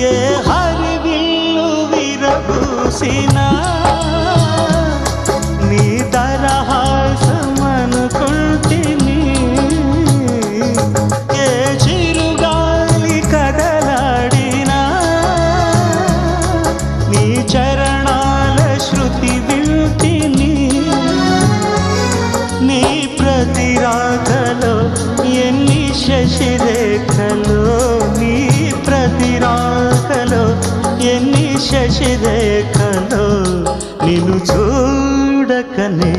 ఏ హరివిల్లు విరబూసినా నీ దరహాసమనుకుంటిని. ఏ చిరుగాలి కదలాడినా నీ చరణాల శృతి వింటిని. నీ ప్రతి రాకలో ఎన్ని శశిరేఖలో, నీ ప్రతి రాకలో ఎన్ని శశిరేఖలో, నిన్ను చూడకనే